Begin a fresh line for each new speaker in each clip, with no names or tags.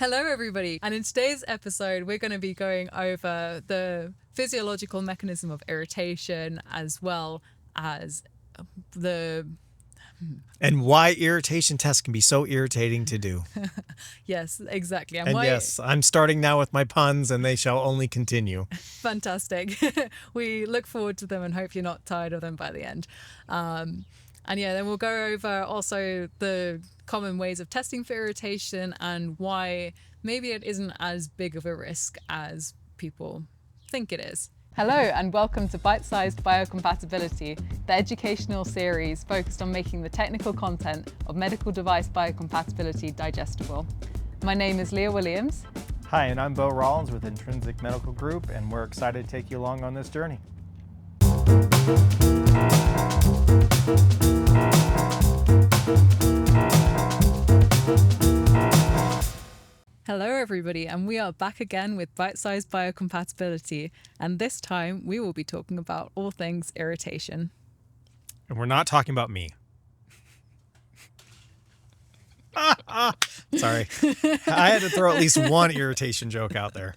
Hello, everybody. And in today's episode, we're going to be going over the physiological mechanism of irritation as well as the...
And why irritation tests can be so irritating to do.
Yes, exactly.
And yes, I'm starting now with my puns and they shall only continue.
Fantastic. We look forward to them and hope you're not tired of them by the end. And yeah, then we'll go over also the common ways of testing for irritation and why maybe it isn't as big of a risk as people think it is. Hello and welcome to Bite-Sized Biocompatibility, the educational series focused on making the technical content of medical device biocompatibility digestible. My name is Leah Williams.
Hi, and I'm Beau Rollins with Intrinsic Medical Group, and we're excited to take you along on this journey.
Hello everybody, and we are back again with Bite-Sized Biocompatibility, and this time we will be talking about all things irritation.
And we're not talking about me. Sorry. I had to throw at least one irritation joke out there.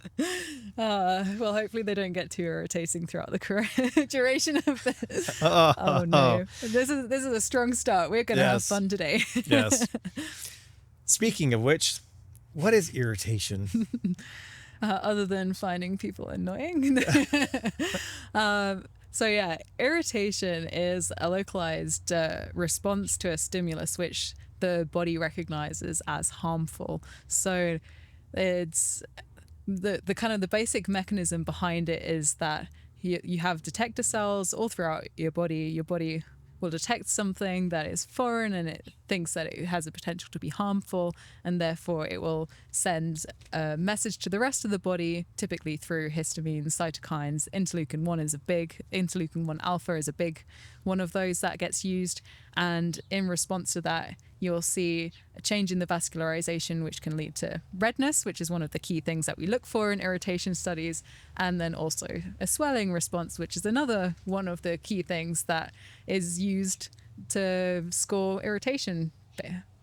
Well, hopefully they don't get too irritating throughout the duration of this. Oh no. This is a strong start. We're going to have fun today.
Yes. Speaking of which, what is irritation?
Other than finding people annoying. So yeah, irritation is a localized response to a stimulus which the body recognizes as harmful. So it's the kind of the basic mechanism behind it is that you have detector cells all throughout your body. Your body will detect something that is foreign and it thinks that it has the potential to be harmful, and therefore it will send a message to the rest of the body, typically through histamines, cytokines. Interleukin 1 alpha is a big one of those that gets used, and in response to that you'll see a change in the vascularization, which can lead to redness, which is one of the key things that we look for in irritation studies, and then also a swelling response, which is another one of the key things that is used to score irritation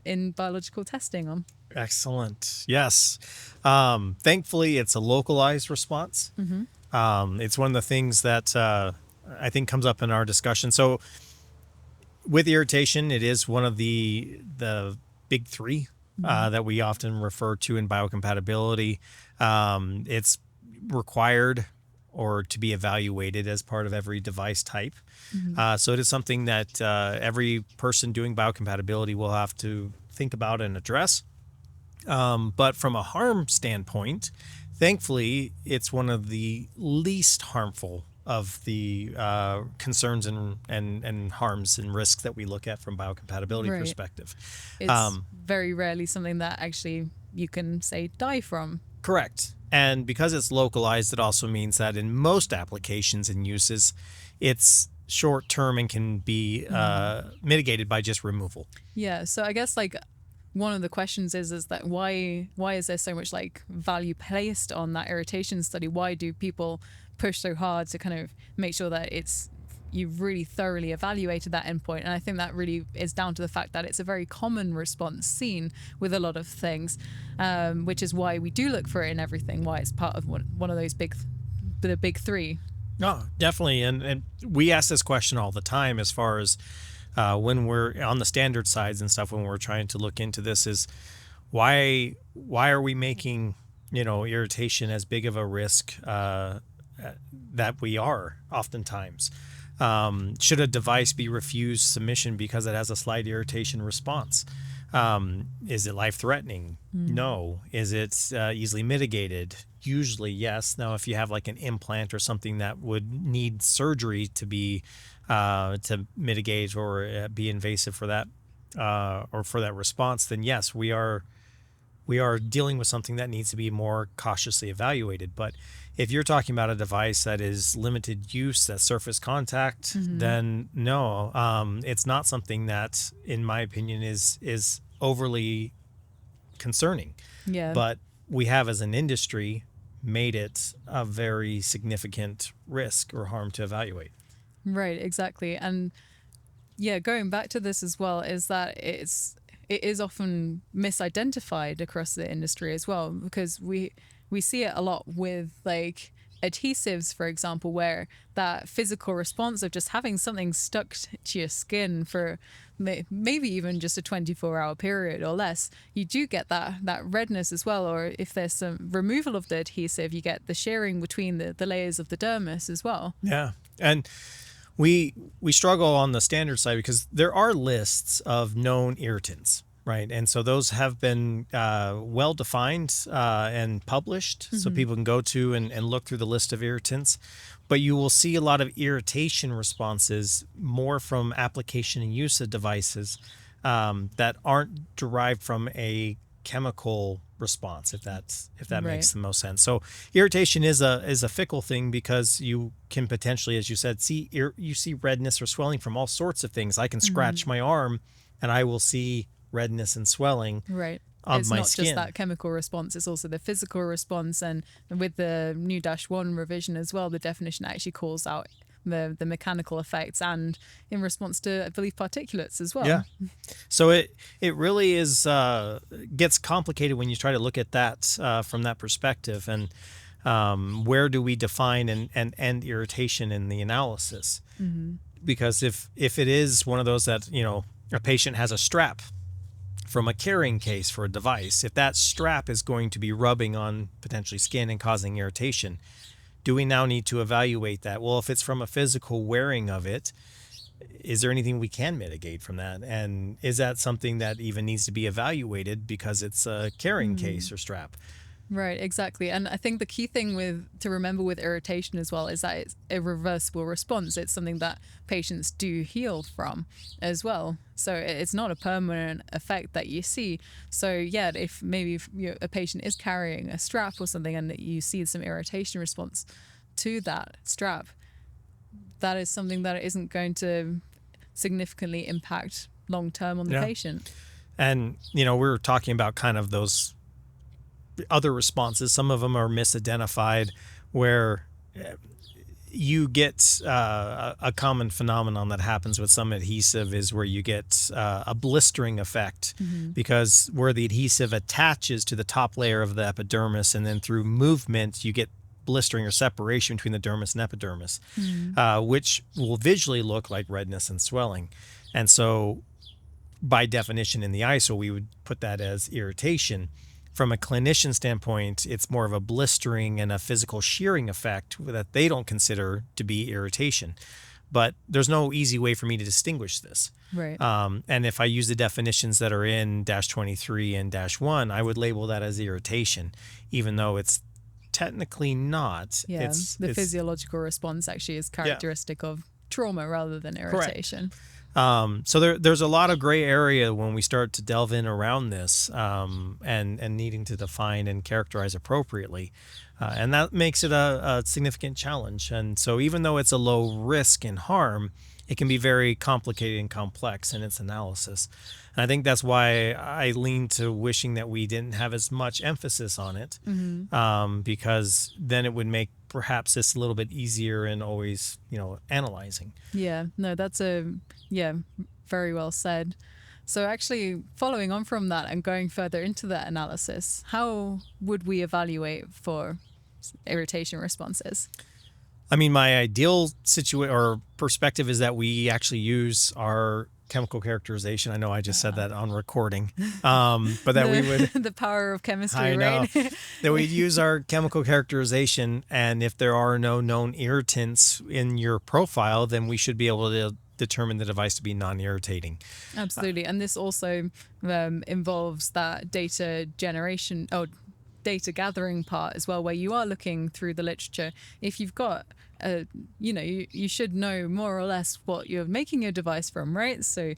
in biological testing on.
Excellent. Yes. Thankfully, it's a localized response. Mm-hmm. It's one of the things that I think comes up in our discussion. So with irritation, it is one of the big three that we often refer to in biocompatibility. It's required or to be evaluated as part of every device type. Mm-hmm. So it is something that every person doing biocompatibility will have to think about and address. But from a harm standpoint, thankfully, it's one of the least harmful of the concerns and harms and risks that we look at from biocompatibility perspective.
It's very rarely something that actually you can say die from.
Correct. And because it's localized, it also means that in most applications and uses, it's short term and can be mitigated by just removal.
Yeah. So I guess like one of the questions is that why is there so much like value placed on that irritation study? Why do people push so hard to kind of make sure that you've really thoroughly evaluated that endpoint? And I think that really is down to the fact that it's a very common response seen with a lot of things, which is why we do look for it in everything, why it's part of one of those the big three.
Oh, definitely. And we ask this question all the time as far as when we're on the standard sides and stuff, when we're trying to look into this, is why are we making, irritation as big of a risk that we are oftentimes? Should a device be refused submission because it has a slight irritation response? Is it life-threatening? No. Is it easily mitigated? Usually, yes. Now, if you have like an implant or something that would need surgery to be to mitigate or be invasive for that or for that response, then yes, we are dealing with something that needs to be more cautiously evaluated. But if you're talking about a device that is limited use, that surface contact, then no, it's not something that, in my opinion, is overly concerning.
Yeah.
But we have, as an industry, made it a very significant risk or harm to evaluate.
Right, exactly. And yeah, going back to this as well, is that it is often misidentified across the industry as well, because we see it a lot with like adhesives, for example, where that physical response of just having something stuck to your skin for maybe even just a 24-hour period or less, you do get that redness as well. Or if there's some removal of the adhesive, you get the shearing between the layers of the dermis as well.
Yeah. And we struggle on the standard side because there are lists of known irritants, right? And so those have been well defined and published, so people can go to and look through the list of irritants. But you will see a lot of irritation responses more from application and use of devices that aren't derived from a chemical response, if that makes the most sense. So irritation is a fickle thing, because you can potentially, as you said, you see redness or swelling from all sorts of things. I can scratch my arm and I will see redness and swelling on my skin.
It's not just that chemical response, it's also the physical response. And with the new -1 revision as well, the definition actually calls out the mechanical effects and in response to, I believe, particulates as well.
Yeah. So it really is gets complicated when you try to look at that from that perspective. And where do we define and end irritation in the analysis? Because if it is one of those that, a patient has a strap from a carrying case for a device, if that strap is going to be rubbing on potentially skin and causing irritation, do we now need to evaluate that? Well, if it's from a physical wearing of it, is there anything we can mitigate from that? And is that something that even needs to be evaluated because it's a carrying case or strap?
Right, exactly. And I think the key thing to remember with irritation as well is that it's a reversible response. It's something that patients do heal from as well. So it's not a permanent effect that you see. So yeah, if maybe a patient is carrying a strap or something and you see some irritation response to that strap, that is something that isn't going to significantly impact long term on the patient.
And, we're talking about kind of those other responses. Some of them are misidentified, where you get a common phenomenon that happens with some adhesive is where you get a blistering effect, because where the adhesive attaches to the top layer of the epidermis, and then through movement you get blistering or separation between the dermis and epidermis, which will visually look like redness and swelling. And so by definition in the ISO, we would put that as irritation. From a clinician standpoint, it's more of a blistering and a physical shearing effect that they don't consider to be irritation. But there's no easy way for me to distinguish this.
Right.
And if I use the definitions that are in -23 and -1, I would label that as irritation, even though it's technically not.
Yeah,
it's
physiological response actually is characteristic of trauma rather than irritation.
Correct. So there's a lot of gray area when we start to delve in around this, and needing to define and characterize appropriately. And that makes it a significant challenge. And so even though it's a low risk and harm, it can be very complicated and complex in its analysis. And I think that's why I lean to wishing that we didn't have as much emphasis on it, because then it would make perhaps this a little bit easier in always, analyzing.
Yeah, no, that's very well said. So actually following on from that and going further into that analysis, how would we evaluate for irritation responses?
I mean, my ideal perspective is that we actually use our chemical characterization. I know I just said that on recording, but that we would
the power of chemistry,
I know,
right?
that we'd use our chemical characterization, and if there are no known irritants in your profile, then we should be able to determine the device to be non-irritating.
Absolutely, and this also involves that data generation data gathering part as well, where you are looking through the literature. If you've got you should know more or less what you're making your device from, right? So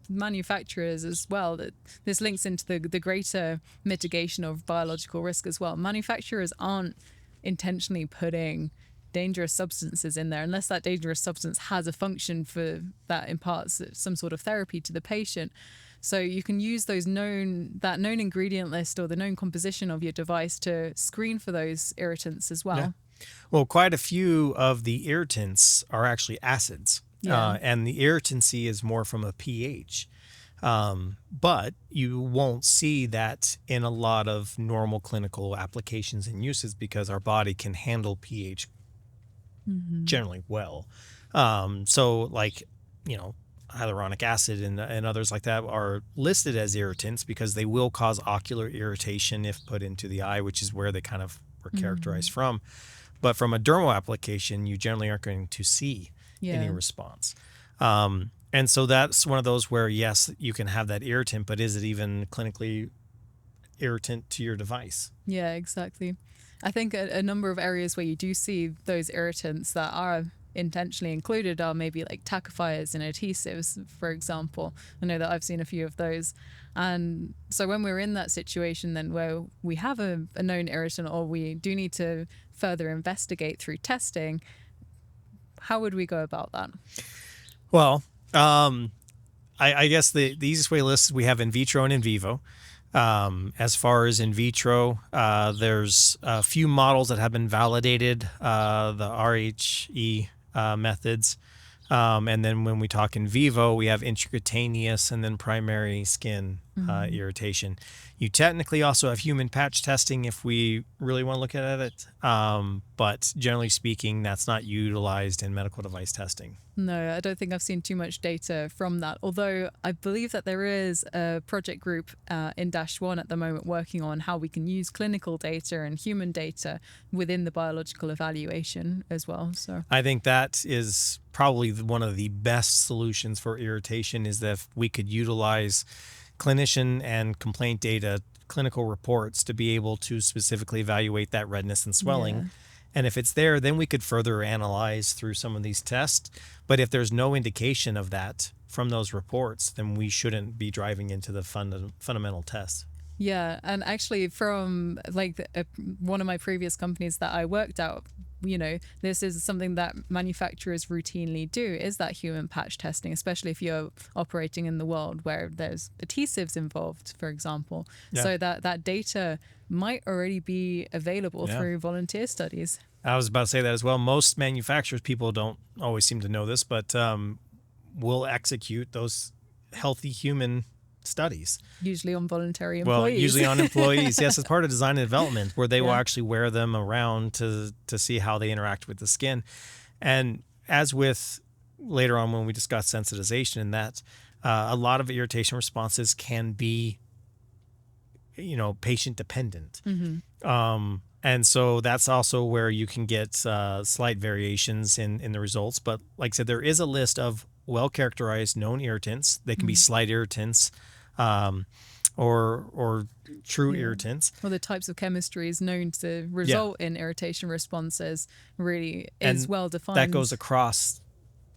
manufacturers as well, that this links into the greater mitigation of biological risk as well. Manufacturers aren't intentionally putting dangerous substances in there unless that dangerous substance has a function for that imparts some sort of therapy to the patient. So you can use that known ingredient list or the known composition of your device to screen for those irritants as well.
Yeah. Well, quite a few of the irritants are actually acids, and the irritancy is more from a pH. But you won't see that in a lot of normal clinical applications and uses because our body can handle pH generally well. So like, hyaluronic acid and others like that are listed as irritants because they will cause ocular irritation if put into the eye, which is where they kind of were characterized from. But from a dermal application, you generally aren't going to see any response. And so that's one of those where, yes, you can have that irritant, but is it even clinically irritant to your device?
Yeah, exactly. I think a number of areas where you do see those irritants that are intentionally included are maybe like tackifiers and adhesives, for example. I know that I've seen a few of those. And so when we're in that situation then where we have a known irritant or we do need to further investigate through testing, how would we go about that?
Well, I guess the easiest way to list is we have in vitro and in vivo. As far as in vitro, there's a few models that have been validated, the RHE methods. And then when we talk in vivo, we have intracutaneous and then primary skin irritation. You technically also have human patch testing if we really want to look at it. But generally speaking, that's not utilized in medical device testing.
No, I don't think I've seen too much data from that. Although I believe that there is a project group in -1 at the moment working on how we can use clinical data and human data within the biological evaluation as well. So
I think that is probably one of the best solutions for irritation is that if we could utilize clinician and complaint data, clinical reports to be able to specifically evaluate that redness and swelling.
Yeah.
And if it's there, then we could further analyze through some of these tests. But if there's no indication of that from those reports, then we shouldn't be driving into the fundamental tests.
Yeah, and actually from like one of my previous companies that I worked at, this is something that manufacturers routinely do, is that human patch testing, especially if you're operating in the world where there's adhesives involved, for example.
Yeah.
So that data might already be available through volunteer studies.
I was about to say that as well. Most manufacturers, people don't always seem to know this, but will execute those healthy human studies.
Usually on voluntary employees.
Well, usually on employees. Yes, as part of design and development, where they will
Yeah.
actually wear them around to see how they interact with the skin. And as with later on when we discuss sensitization and that, a lot of irritation responses can be, patient dependent. And so that's also where you can get slight variations in the results. But like I said, there is a list of well-characterized known irritants. They can be slight irritants or true irritants.
Well, the types of chemistries known to result in irritation responses really is
And
well defined.
that goes across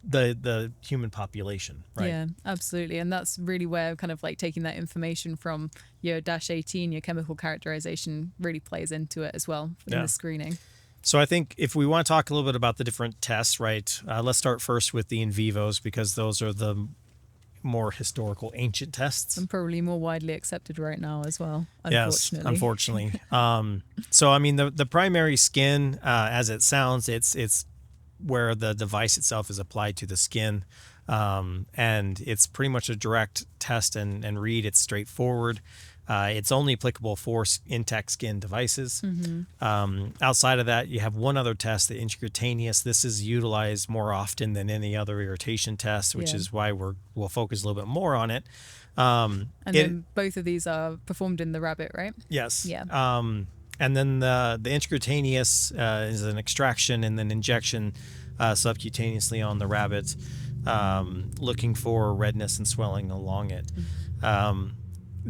the human population, right?
Yeah, absolutely. And that's really where kind of like taking that information from your -18, your chemical characterization really plays into it as well in the screening.
So I think if we want to talk a little bit about the different tests, right, let's start first with the in vivos because those are the more historical, ancient tests.
And probably more widely accepted right now as well,
Yes,
unfortunately.
unfortunately. So, I mean, the primary skin, as it sounds, it's where the device itself is applied to the skin. And it's pretty much a direct test and read. It's straightforward. It's only applicable for intact skin devices. Outside of that, you have one other test, the intracutaneous. This is utilized more often than any other irritation test, which is why we'll focus a little bit more on it.
And then both of these are performed in the rabbit, right?
Yes.
Yeah.
And then the intracutaneous is an extraction and then injection subcutaneously on the rabbit, looking for redness and swelling along it.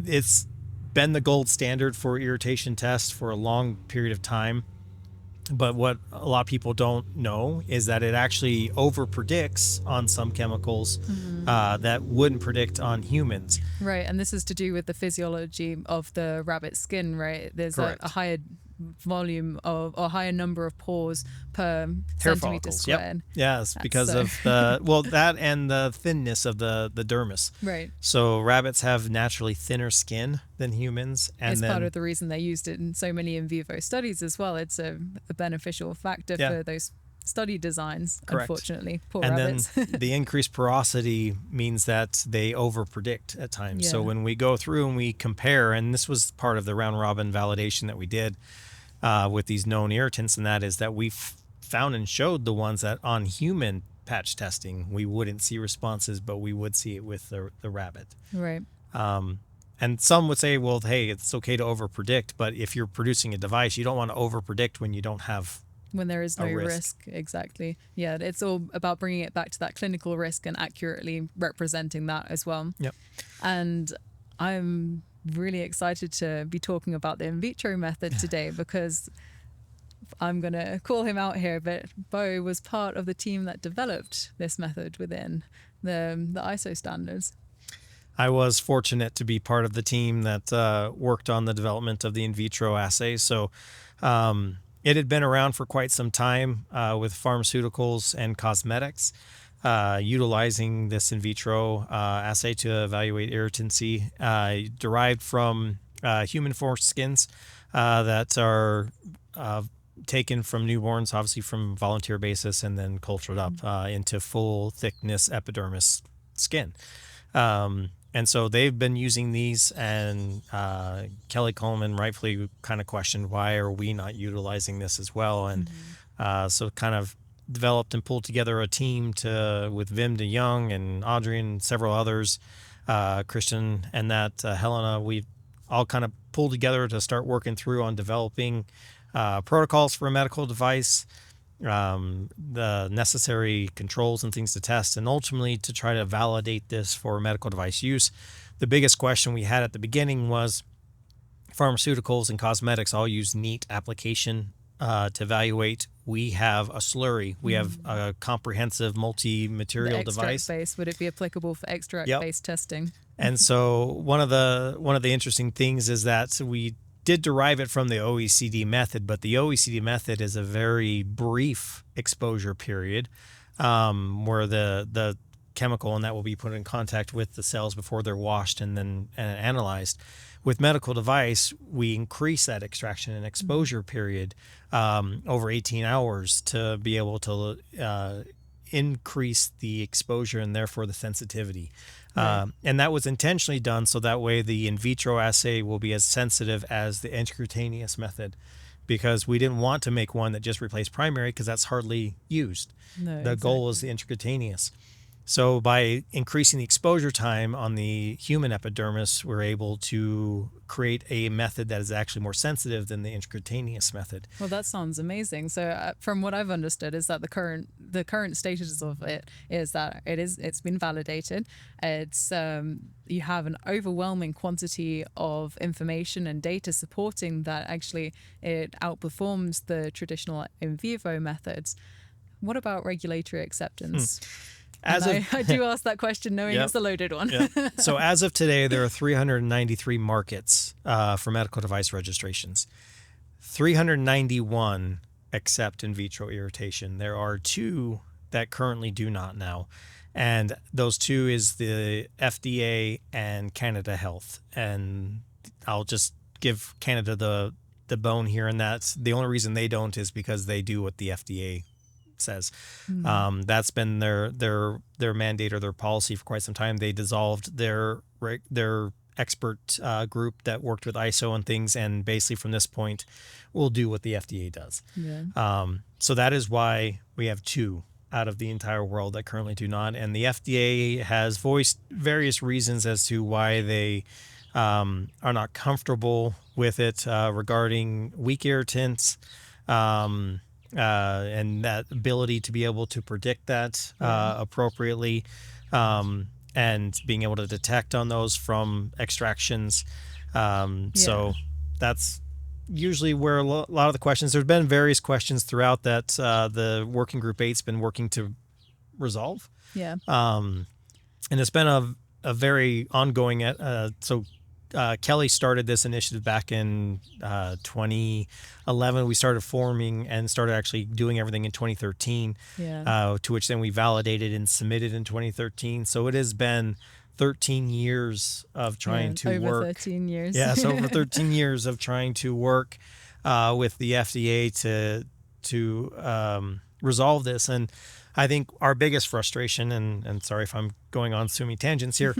It's been the gold standard for irritation tests for a long period of time. But what a lot of people don't know is that it actually over predicts on some chemicals that wouldn't predict on humans.
Right. And this is to do with the physiology of the rabbit skin, right? There's a higher volume of or higher number of pores per
Hair
centimeter
follicles.
squared.
Yep. Yes, because of that and the thinness of the dermis.
Right.
So rabbits have naturally thinner skin than humans, and
It's
then
part of the reason they used it in so many in vivo studies as well. It's a beneficial factor for those study designs,
Correct.
Unfortunately. Poor
and
rabbits.
then the increased porosity means that they overpredict at times. So
Yeah.
when we go through and we compare, and this was part of the round robin validation that we did with these known irritants, and that is that we found and showed the ones that on human patch testing we wouldn't see responses, but we would see it with the rabbit.
Right.
And some would say, well, hey, it's okay to overpredict, but if you're producing a device, you don't want to overpredict when you don't have
When there is no
a
risk. Exactly. Yeah, it's all about bringing it back to that clinical risk and accurately representing that as well.
Yep.
And I'm really excited to be talking about the in vitro method today because I'm going to call him out here, but Beau was part of the team that developed this method within the ISO standards.
I was fortunate to be part of the team that worked on the development of the in vitro assay. So it had been around for quite some time with pharmaceuticals and cosmetics, utilizing this in vitro assay to evaluate irritancy, derived from human foreskins that are taken from newborns, obviously from volunteer basis, and then cultured up into full thickness epidermis skin. And so they've been using these, and Kelly Coleman rightfully kind of questioned, why are we not utilizing this as well? And so kind of developed and pulled together a team with Wim de Jong and Audrey and several others, Christian and Helena. We all kind of pulled together to start working through on developing protocols for a medical device, the necessary controls and things to test, and ultimately to try to validate this for medical device use. The biggest question we had at the beginning was pharmaceuticals and cosmetics all use neat application to evaluate. We have a slurry. We have a comprehensive multi-material device.
Extract-based, would it be applicable for extract-based testing?
And so one of the interesting things is that we did derive it from the OECD method, but the OECD method is a very brief exposure period where the chemical and that will be put in contact with the cells before they're washed and then analyzed. With medical device, we increase that extraction and exposure period over 18 hours to be able to increase the exposure and therefore the sensitivity. Right. And that was intentionally done so that way the in vitro assay will be as sensitive as the intracutaneous method, because we didn't want to make one that just replaced primary because that's hardly used.
No,
the goal is the intracutaneous. So by increasing the exposure time on the human epidermis, we're able to create a method that is actually more sensitive than the intracutaneous method.
Well, that sounds amazing. So from what I've understood is that the current status of it is that it's been validated. It's you have an overwhelming quantity of information and data supporting that actually it outperforms the traditional in vivo methods. What about regulatory acceptance? I do ask that question knowing it's a loaded one.
So as of today, there are 393 markets for medical device registrations. 391 accept in vitro irritation. There are 2 that currently do not now. And those 2 is the FDA and Canada Health. And I'll just give Canada the bone here, and that's the only reason they don't is because they do what the FDA says. That's been their mandate or their policy for quite some time. They dissolved their expert group that worked with ISO and things, and basically from this point will do what the FDA does. So that is why we have 2 out of the entire world that currently do not, and the FDA has voiced various reasons as to why they are not comfortable with it regarding weak irritants, and that ability to be able to predict that appropriately, and being able to detect on those from extractions. So that's usually where a lot of the questions, there's been various questions throughout that the working group 8's been working to resolve. And it's been a very ongoing, Kelly started this initiative back in 2011. We started forming and started actually doing everything in 2013, to which then we validated and submitted in 2013. So it has been 13 years of trying to work.
Over 13 years.
So over 13 years of trying to work with the FDA to resolve this. And I think our biggest frustration, and sorry if I'm going on so many tangents here,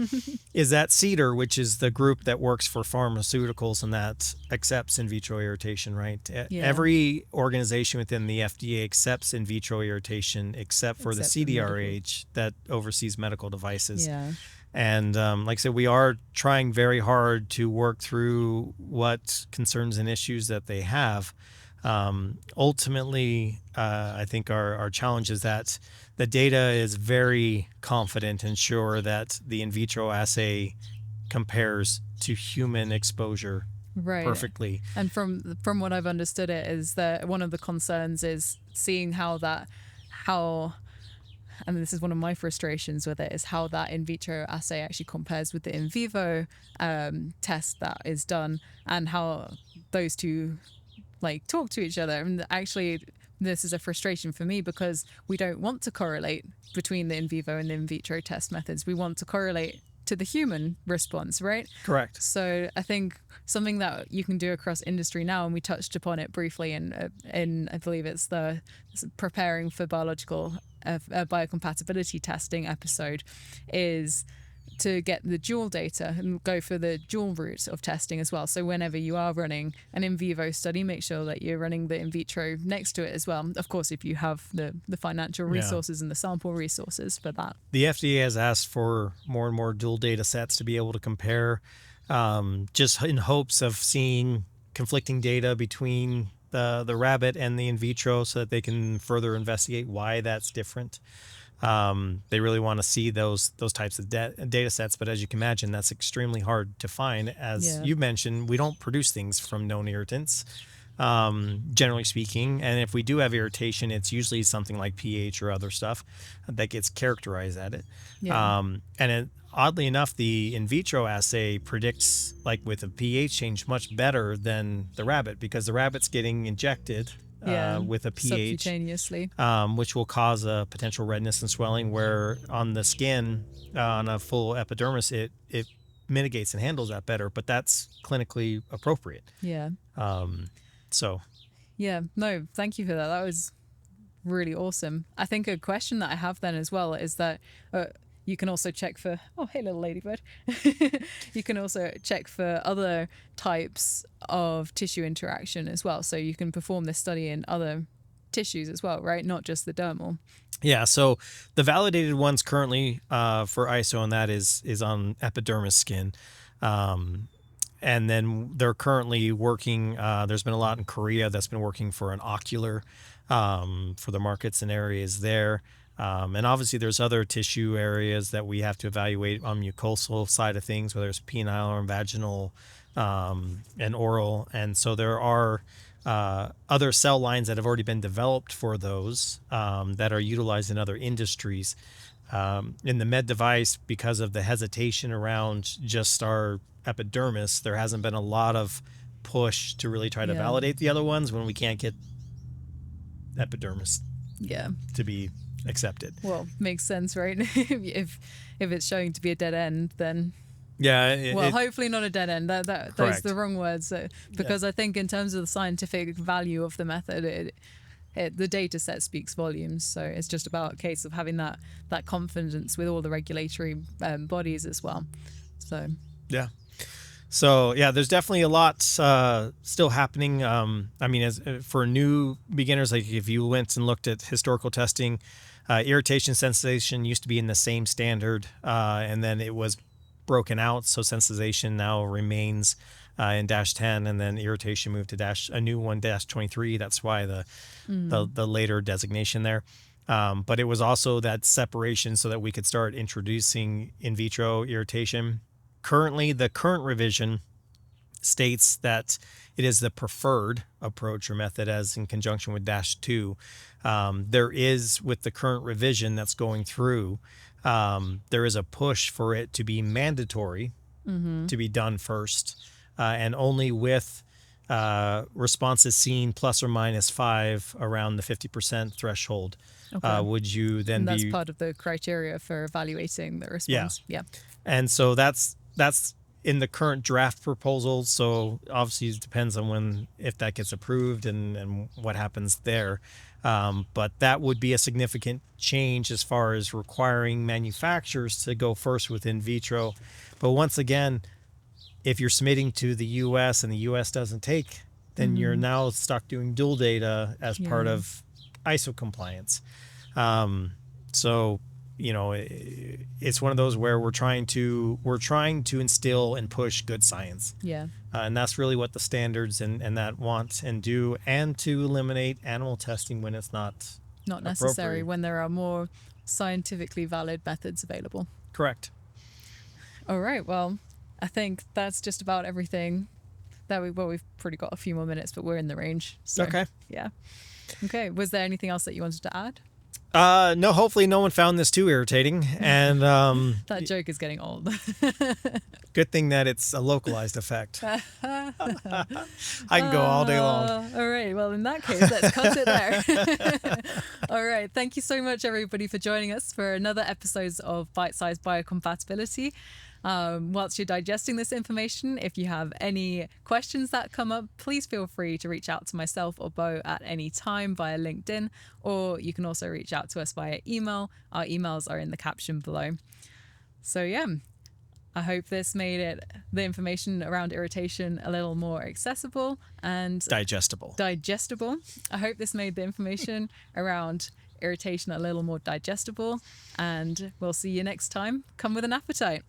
is that CEDAR, which is the group that works for pharmaceuticals and that accepts in vitro irritation, right?
Yeah.
Every organization within the FDA accepts in vitro irritation except for the CDRH that oversees medical devices.
Yeah.
And like I said, we are trying very hard to work through what concerns and issues that they have. Ultimately, I think our challenge is that the data is very confident and sure that the in vitro assay compares to human exposure perfectly.
And from what I've understood it is that one of the concerns is seeing how and this is one of my frustrations with it, is how that in vitro assay actually compares with the in vivo test that is done, and how those two like talk to each other. And actually this is a frustration for me because we don't want to correlate between the in vivo and the in vitro test methods. We want to correlate to the human response, right?
Correct.
So I think something that you can do across industry now, and we touched upon it briefly in I believe it's the preparing for biological biocompatibility testing episode, is to get the dual data and go for the dual route of testing as well. So whenever you are running an in vivo study, make sure that you're running the in vitro next to it as well. Of course, if you have the financial resources and the sample resources for that.
The FDA has asked for more and more dual data sets to be able to compare, just in hopes of seeing conflicting data between the rabbit and the in vitro so that they can further investigate why that's different. They really want to see those types of data sets, but as you can imagine, that's extremely hard to find. As you mentioned, we don't produce things from known irritants, generally speaking, and if we do have irritation, it's usually something like pH or other stuff that gets characterized at it. Oddly enough, the in vitro assay predicts, like with a pH change, much better than the rabbit, because the rabbit's getting injected with a pH,
subcutaneously,
which will cause a potential redness and swelling, where on the skin, on a full epidermis, it mitigates and handles that better, but that's clinically appropriate.
No, thank you for that. That was really awesome. I think a question that I have then as well is that you can also check for, oh, hey, little ladybird. You can also check for other types of tissue interaction as well. So you can perform this study in other tissues as well, right? Not just the dermal.
Yeah, so the validated ones currently for ISO on that is on epidermis skin. And then they're currently working, there's been a lot in Korea that's been working for an ocular for the markets and areas there. And obviously there's other tissue areas that we have to evaluate on mucosal side of things, whether it's penile or vaginal and oral. And so there are other cell lines that have already been developed for those that are utilized in other industries. In the med device, because of the hesitation around just our epidermis, there hasn't been a lot of push to really try to validate the other ones when we can't get epidermis to be accepted.
Well, makes sense, right? if it's showing to be a dead end, then hopefully not a dead end. Those are the wrong words. Because I think in terms of the scientific value of the method, the data set speaks volumes. So it's just about a case of having that confidence with all the regulatory bodies as well. So
there's definitely a lot still happening. I mean, as for new beginners, like if you went and looked at historical testing, irritation sensitization used to be in the same standard, and then it was broken out. So sensitization now remains in -10, and then irritation moved to a new one, -23. That's why the later designation there. But it was also that separation so that we could start introducing in vitro irritation. Currently, the current revision states that it is the preferred approach or method, as in conjunction with -2. There is, with the current revision that's going through, there is a push for it to be mandatory to be done first, and only with responses seen +or-5 around the 50% threshold. Would you then
and that's part of the criteria for evaluating the response.
And so that's in the current draft proposal. So obviously it depends on if that gets approved and what happens there. But that would be a significant change as far as requiring manufacturers to go first with in vitro. But once again, if you're submitting to the U.S. and the U.S. doesn't take, then you're now stuck doing dual data as part of ISO compliance. So, it's one of those where we're trying to instill and push good science.
Yeah.
And that's really what the standards and that want and do, and to eliminate animal testing when it's not
necessary, when there are more scientifically valid methods available.
Correct.
All right. Well, I think that's just about everything we've pretty got a few more minutes, but we're in the range. So,
okay.
Yeah. Okay. Was there anything else that you wanted to add?
No, hopefully no one found this too irritating. And
that joke is getting old.
Good thing that it's a localized effect. I can go all day long.
All right. Well, in that case, let's cut it there. All right. Thank you so much, everybody, for joining us for another episode of Bite-Sized Biocompatibility. Whilst you're digesting this information, if you have any questions that come up, please feel free to reach out to myself or Beau at any time via LinkedIn, or you can also reach out to us via email. Our emails are in the caption below. So yeah, I hope this made the information around irritation a little more accessible and
digestible.
I hope this made the information around irritation a little more digestible, and we'll see you next time. Come with an appetite.